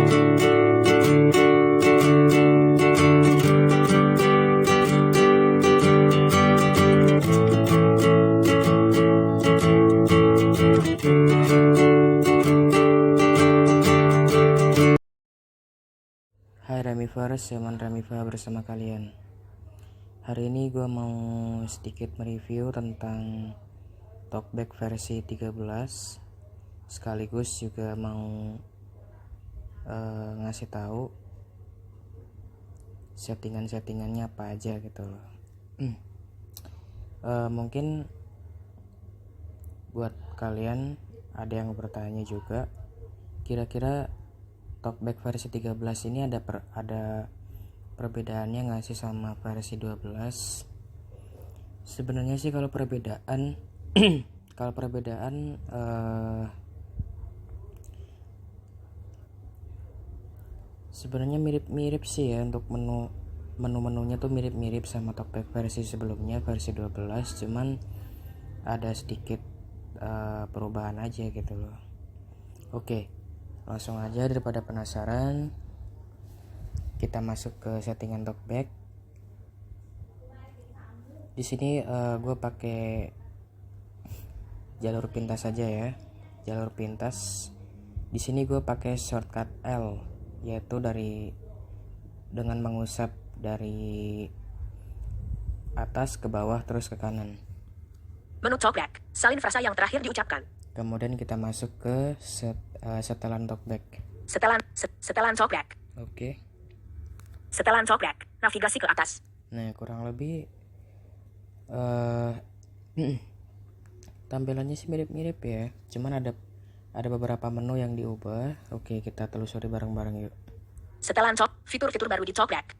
Hai Ramivers, Zaman Ramiva bersama kalian. Hari ini gue mau sedikit mereview tentang Talkback versi 13, sekaligus juga mau ngasih tahu settingannya apa aja gitu loh. Mungkin buat kalian ada yang bertanya juga, kira-kira Talkback versi 13 ini ada perbedaannya nggak sih sama versi 12? Sebenarnya sih kalau perbedaan sebenarnya mirip-mirip sih ya. Untuk menu-menunya tuh mirip-mirip sama Talkback versi sebelumnya, versi 12, cuman ada sedikit perubahan aja gitu loh. Oke, langsung aja daripada penasaran, kita masuk ke settingan Talkback. Di sini gue pakai jalur pintas saja ya. Jalur pintas. Di sini gue pakai shortcut L, yaitu dengan mengusap dari atas ke bawah terus ke kanan. Menu Talkback, salin frasa yang terakhir diucapkan. Kemudian kita masuk ke setelan Talkback. Setelan Talkback. Oke. Setelan Talkback, navigasi ke atas. Nah, kurang lebih tampilannya sih mirip-mirip ya. Cuman ada beberapa menu yang diubah. Oke, kita telusuri bareng-bareng yuk. Setelan fitur-fitur baru di Talkback.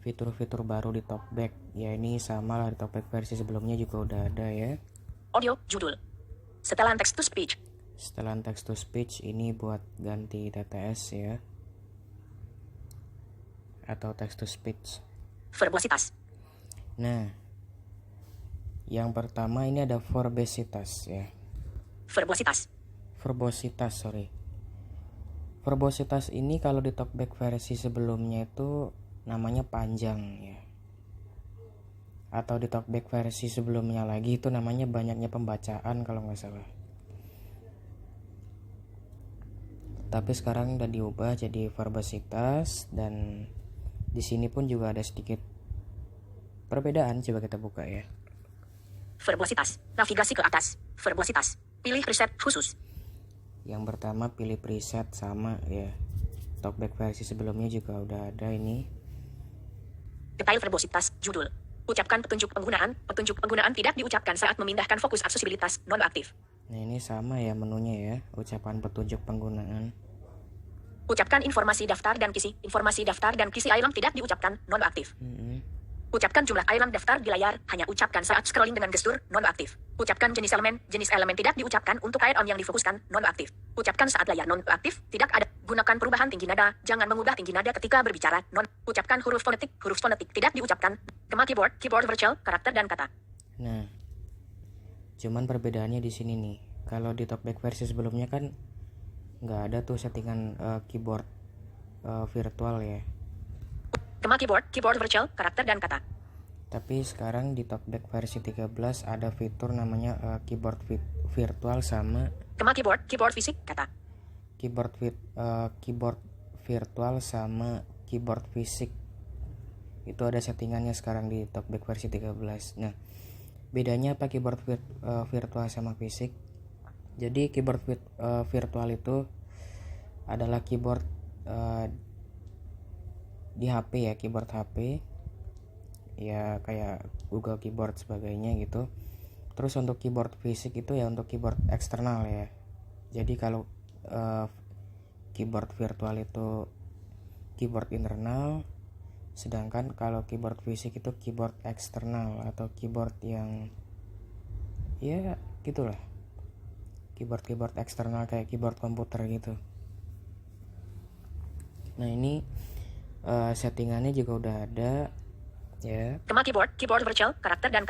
Fitur-fitur baru di Talkback. Ya ini sama lah, di Talkback versi sebelumnya juga udah ada ya. Audio, judul. Setelan text to speech. Setelan text to speech ini buat ganti TTS ya, atau text to speech. Verbositas. Nah, yang pertama ini ada verbositas ya. Verbositas ini kalau di Talkback versi sebelumnya itu namanya panjang ya. Atau di Talkback versi sebelumnya lagi itu namanya banyaknya pembacaan kalau nggak salah. Tapi sekarang udah diubah jadi verbositas, dan di sini pun juga ada sedikit perbedaan. Coba kita buka ya. Verbositas, navigasi ke atas. Verbositas, pilih preset khusus. Yang pertama pilih preset sama ya. Talkback versi sebelumnya juga udah ada ini. Detail verbositas, judul. Ucapkan petunjuk penggunaan. Petunjuk penggunaan tidak diucapkan saat memindahkan fokus aksesibilitas nonaktif. Nah ini sama ya menunya ya. Ucapan petunjuk penggunaan. Ucapkan informasi daftar dan kisi. Informasi daftar dan kisi item tidak diucapkan, nonaktif. Ucapkan jumlah item daftar di layar, hanya ucapkan saat scrolling dengan gestur, nonaktif. Ucapkan jenis elemen tidak diucapkan untuk item yang difokuskan, nonaktif. Ucapkan saat layar nonaktif, tidak ada. Gunakan perubahan tinggi nada, jangan mengubah tinggi nada ketika berbicara, Ucapkan huruf fonetik tidak diucapkan. Gema keyboard virtual, karakter dan kata. Nah, cuman perbedaannya di sini nih. Kalau di Talkback versi sebelumnya kan nggak ada tuh settingan keyboard virtual ya. Gema keyboard virtual, karakter dan kata. Tapi sekarang di Talkback versi 13 ada fitur namanya keyboard virtual sama Gema keyboard fisik, kata. Keyboard virtual sama keyboard fisik. Itu ada settingannya sekarang di Talkback versi 13. Nah, bedanya apa keyboard virtual sama fisik? Jadi keyboard virtual itu adalah keyboard di HP ya, keyboard HP ya, kayak Google Keyboard sebagainya gitu. Terus untuk keyboard fisik itu ya untuk keyboard eksternal ya. Jadi kalau keyboard virtual itu keyboard internal, sedangkan kalau keyboard fisik itu keyboard eksternal atau keyboard yang ya gitulah, keyboard eksternal kayak keyboard komputer gitu. Nah ini settingannya juga udah ada ya. Gema keyboard virtual, karakter dan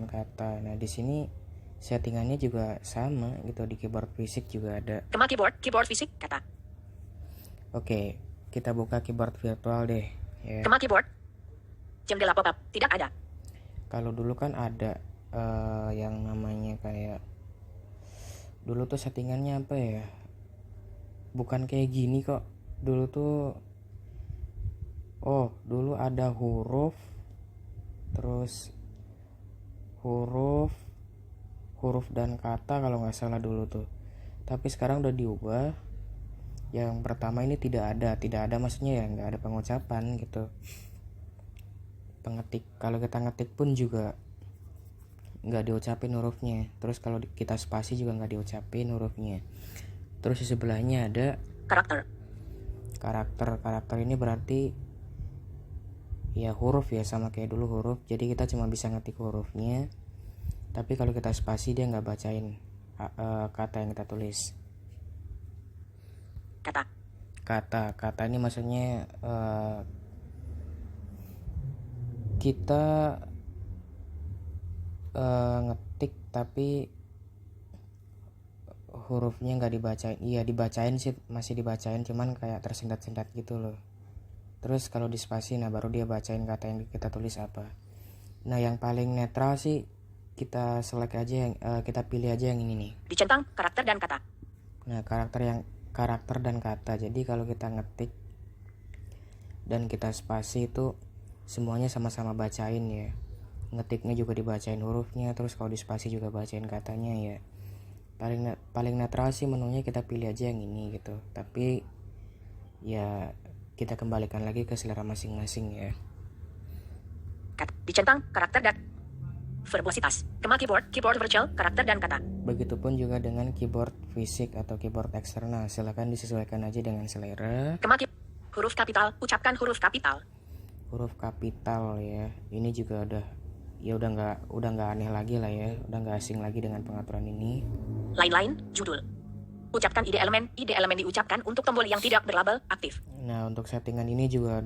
kata. Nah di sini settingannya juga sama gitu, di keyboard fisik juga ada. Gema keyboard fisik, kata. Oke, kita buka keyboard virtual deh ya. Kema keyboard. Jendela pop-up. Tidak ada. Kalau dulu kan ada yang namanya kayak dulu tuh settingannya apa ya, bukan kayak gini kok. Dulu tuh dulu ada huruf, terus huruf dan kata kalau nggak salah dulu tuh. Tapi sekarang udah diubah. Yang pertama ini tidak ada maksudnya ya nggak ada pengucapan gitu. Kalau kita ngetik pun juga nggak diucapin hurufnya. Terus kalau kita spasi juga nggak diucapin hurufnya. Terus di sebelahnya ada karakter ini berarti ya huruf ya, sama kayak dulu huruf. Jadi kita cuma bisa ngetik hurufnya, tapi kalau kita spasi dia nggak bacain kata yang kita tulis. Kata ini maksudnya kita ngetik tapi hurufnya nggak dibacain. Iya dibacain sih, masih dibacain, cuman kayak tersendat-sendat gitu loh. Terus kalau dispasi, nah baru dia bacain kata yang kita tulis apa. Nah yang paling netral sih kita select aja kita pilih aja yang ini nih. Dicentang karakter dan kata. Nah karakter dan kata. Jadi kalau kita ngetik dan kita spasi itu semuanya sama-sama bacain ya. Ngetiknya juga dibacain hurufnya, terus kalau dispasi juga bacain katanya ya. Paling netral sih menunya kita pilih aja yang ini gitu. Tapi ya kita kembalikan lagi ke selera masing-masing ya. Dicentang karakter dan verbositas. Kema keyboard virtual, karakter dan kata. Begitupun juga dengan keyboard fisik atau keyboard eksternal. Silakan disesuaikan aja dengan selera. Kema huruf kapital, ucapkan huruf kapital. Huruf kapital ya. Ini juga udah nggak aneh lagi lah ya. Udah nggak asing lagi dengan pengaturan ini. Lain-lain, judul. Ucapkan ide elemen diucapkan untuk tombol yang tidak berlabel aktif. Nah, untuk settingan ini juga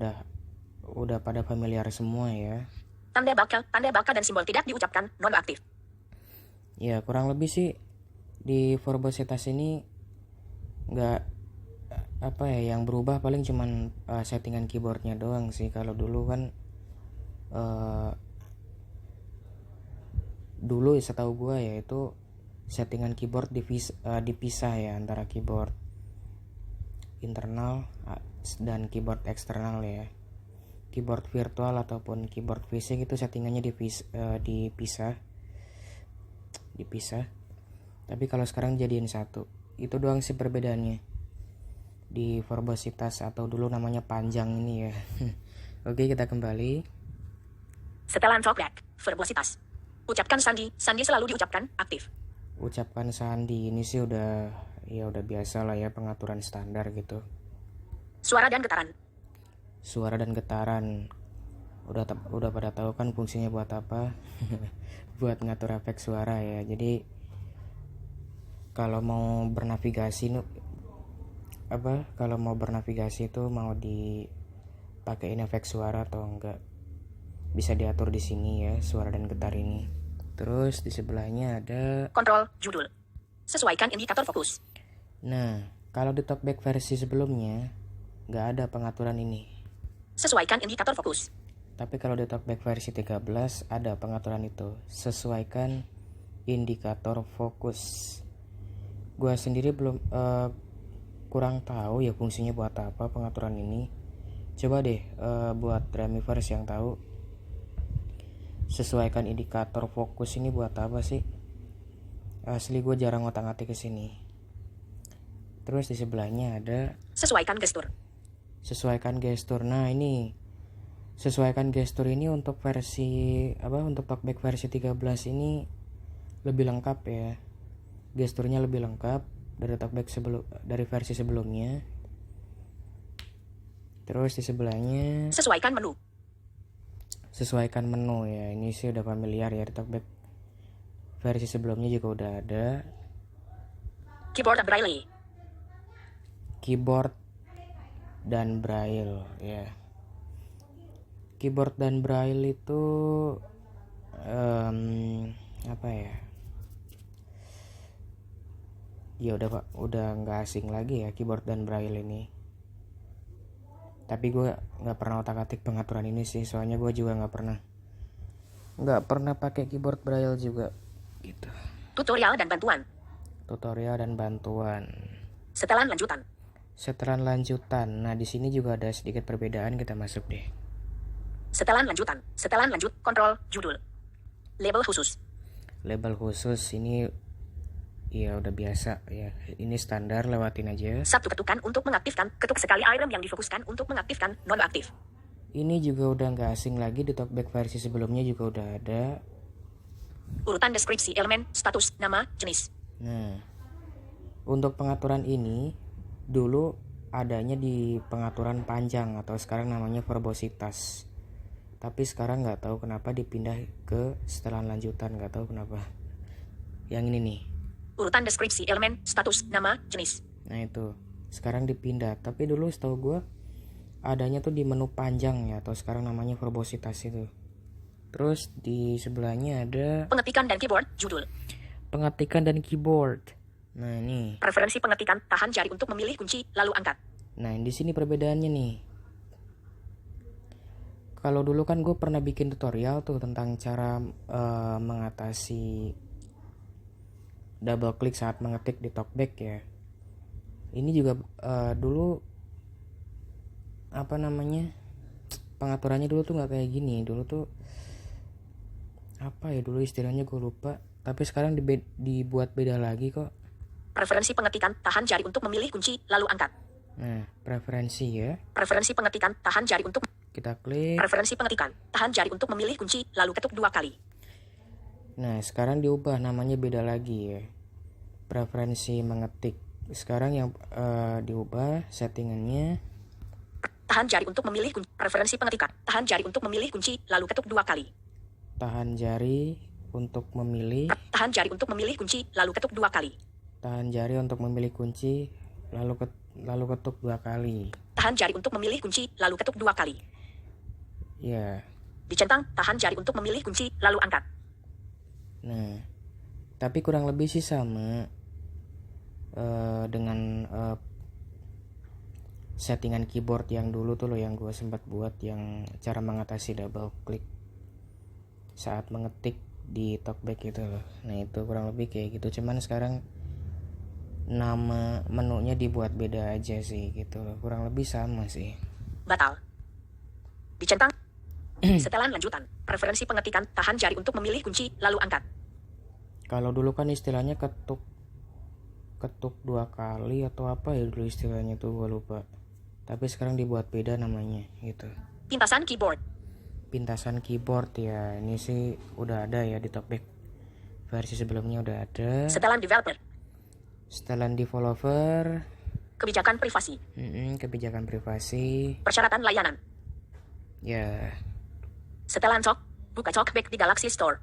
udah pada familiar semua ya. Tanda bakal dan simbol tidak diucapkan nonaktif. Ya, kurang lebih sih di verbositas ini nggak apa ya, yang berubah paling cuman settingan keyboardnya doang sih. Kalau dulu kan dulu setahu gue ya itu settingan keyboard dipisah ya antara keyboard internal dan keyboard eksternal ya. Keyboard virtual ataupun keyboard fisik itu settingannya dipisah. Tapi kalau sekarang jadiin satu. Itu doang sih perbedaannya di verbositas atau dulu namanya panjang ini ya. Oke, kita kembali. Setelan talkback, verbositas. Ucapkan sandi selalu diucapkan aktif. Ucapkan sandi ini sih udah biasa lah ya, pengaturan standar gitu. Suara dan getaran udah pada tahu kan fungsinya buat apa. Buat ngatur efek suara ya. Jadi kalau mau bernavigasi itu mau dipakein efek suara atau enggak, bisa diatur di sini ya, suara dan getar ini. Terus di sebelahnya ada kontrol judul. Sesuaikan indikator fokus. Nah, kalau di talkback versi sebelumnya nggak ada pengaturan ini. Sesuaikan indikator fokus. Tapi kalau di talkback versi 13 ada pengaturan itu. Sesuaikan indikator fokus. Gua sendiri belum kurang tahu ya fungsinya buat apa pengaturan ini. Coba deh buat Dreamweavers yang tahu. Sesuaikan indikator fokus ini buat apa sih? Asli gue jarang ngotak-ngatik ke sini. Terus di sebelahnya ada sesuaikan gestur. Nah, ini sesuaikan gestur ini untuk untuk talkback versi 13 ini lebih lengkap ya. Gesturnya lebih lengkap dari talkback dari versi sebelumnya. Terus di sebelahnya sesuaikan menu ya. Ini sih udah familiar ya, di talkback versi sebelumnya juga udah ada. Keyboard dan braille ya. Keyboard dan braille itu apa ya? Ya udah nggak asing lagi ya keyboard dan braille ini. Tapi gue nggak pernah otak-atik pengaturan ini sih, soalnya gue juga nggak pernah pakai keyboard braille juga gitu. Tutorial dan bantuan. Tutorial dan bantuan. Setelan lanjutan. Setelan lanjutan. Nah di sini juga ada sedikit perbedaan, kita masuk deh. Setelan lanjutan. Setelan lanjut. Kontrol. Judul. Label khusus. Label khusus ini ya udah biasa ya. Ini standar, lewatin aja. Satu ketukan untuk mengaktifkan. Ketuk sekali item yang difokuskan untuk mengaktifkan. Non-aktif. Ini juga udah nggak asing lagi, di talkback versi sebelumnya juga udah ada. Urutan deskripsi elemen, status, nama, jenis. Nah, untuk pengaturan ini dulu adanya di pengaturan panjang atau sekarang namanya verbositas. Tapi sekarang nggak tahu kenapa dipindah ke setelan lanjutan, nggak tahu kenapa. Yang ini nih. Urutan deskripsi elemen, status, nama, jenis. Nah itu, sekarang dipindah. Tapi dulu setahu gue adanya tuh di menu panjang ya, atau sekarang namanya verbositas itu. Terus di sebelahnya ada Pengetikan dan keyboard, judul. pengetikan dan keyboard. Nah ini. Preferensi pengetikan, tahan jari untuk memilih kunci, lalu angkat. Nah di sini perbedaannya nih. Kalau dulu kan gue pernah bikin tutorial tuh tentang cara mengatasi double klik saat mengetik di talkback ya. Ini juga dulu apa namanya, pengaturannya dulu tuh nggak kayak gini. Dulu tuh apa ya dulu istilahnya, gue lupa. Tapi sekarang dibuat beda lagi kok. Preferensi pengetikan, tahan jari untuk memilih kunci, lalu angkat. Nah preferensi ya. Preferensi pengetikan, tahan jari untuk. Kita klik. Preferensi pengetikan, tahan jari untuk memilih kunci, lalu ketuk 2 kali. Nah sekarang diubah, namanya beda lagi ya. Preferensi mengetik. Sekarang yang diubah settingannya. Tahan jari untuk memilih kunci. Preferensi pengetikan, tahan jari untuk memilih kunci, lalu ketuk 2 kali. Tahan jari untuk memilih. Tahan jari untuk memilih kunci, lalu ketuk 2 kali. Tahan jari untuk memilih kunci, lalu ketuk 2 kali. Tahan jari untuk memilih kunci, lalu ketuk 2 kali. Ya. Dicentang, tahan jari untuk memilih kunci, lalu angkat. Nah, tapi kurang lebih sih sama dengan settingan keyboard yang dulu tuh loh, yang gue sempat buat, yang cara mengatasi double klik saat mengetik di talkback itu loh. Nah itu kurang lebih kayak gitu, cuman sekarang nama menunya dibuat beda aja sih gitu loh. Kurang lebih sama sih. Batal. Dicentang. Setelan lanjutan. Preferensi pengetikan, tahan jari untuk memilih kunci, lalu angkat. Kalau dulu kan istilahnya ketuk 2 kali atau apa ya dulu istilahnya tuh, gue lupa. Tapi sekarang dibuat beda namanya gitu. Pintasan keyboard. Pintasan keyboard ya, ini sih udah ada ya di talkback versi sebelumnya udah ada. Setelan developer. Setelan developer. Kebijakan privasi. Kebijakan privasi. Persyaratan layanan. Ya. Setelan talk. Buka talkback di Galaxy Store.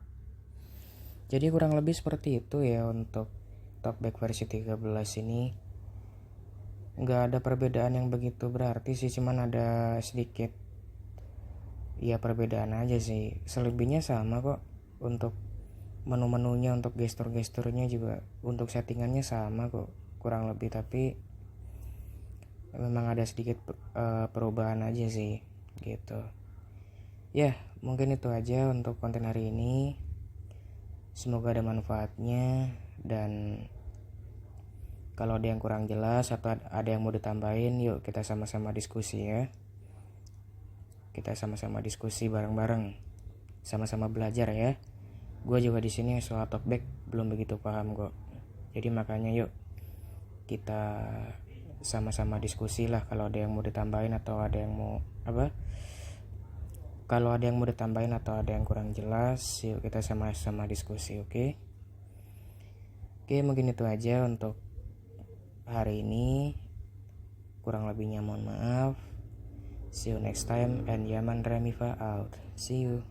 Jadi kurang lebih seperti itu ya untuk talkback versi 13 ini. Nggak ada perbedaan yang begitu berarti sih, cuman ada sedikit ya perbedaan aja sih. Selebihnya sama kok. Untuk menu-menunya, untuk gestur-gesturnya juga, untuk settingannya sama kok kurang lebih, tapi memang ada sedikit perubahan aja sih gitu. Ya mungkin itu aja untuk konten hari ini. Semoga ada manfaatnya, dan kalau ada yang kurang jelas atau ada yang mau ditambahin, yuk kita sama-sama diskusi ya. Kita sama-sama diskusi bareng-bareng, sama-sama belajar ya. Gue juga di sini soal talkback belum begitu paham kok. Jadi makanya yuk kita sama-sama diskusi lah. Kalau ada yang mau ditambahin atau ada yang mau apa? Kalau ada yang mau ditambahin atau ada yang kurang jelas, yuk kita sama-sama diskusi, oke? Oke, mungkin itu aja untuk hari ini. Kurang lebihnya mohon maaf. See you next time, and Yaman Remifa out. See you.